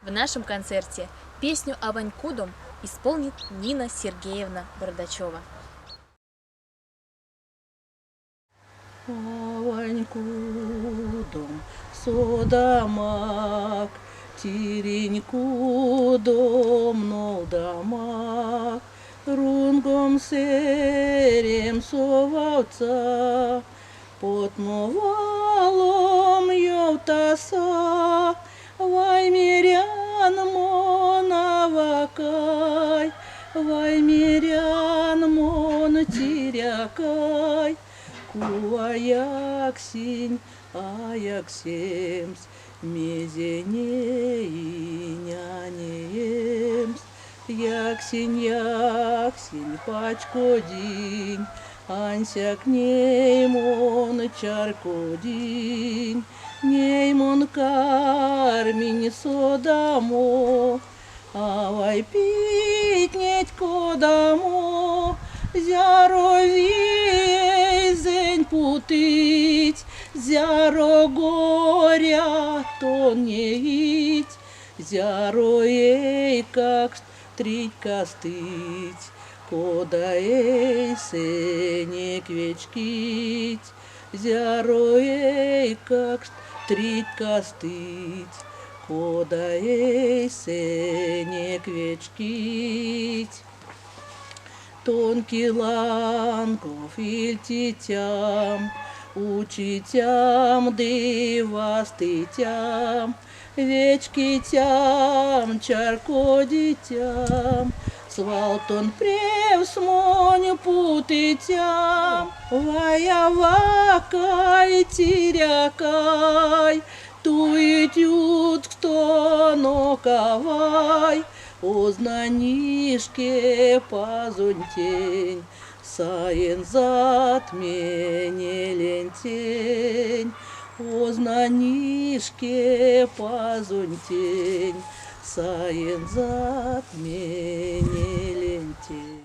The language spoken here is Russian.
В нашем концерте песню «Аванькудом» исполнит Нина Сергеевна Бардачева. Аванькудом содамак, тиренькудом нолдамак, рунгом серем совавца, потмовалом йовтаса, ваймирян монавакай, ваймирян мон тирякай, куаяксинь, аяксемс, мезене и нянеемс, яксинь, пачкодинь, ансяк неймон чаркодинь, неймон карминь содамо, авай питнеть кодамо, зяровей зень путыть, зяро горя тонеить, зяроей как трить костыть, кодаей сене квечкить, зяроей как трить костыть, кодаей сене квечкить. Тонкий ланков ильтитям, учитям, дивастытям, вечкитям, чаркодитям, свалтон превсмонь путытям, ваявакай, тирякай, туетют кто ноковай, ознанишке пазунтень, саен затмене лентень, ознанишке пазунтень, саен затмене лентень.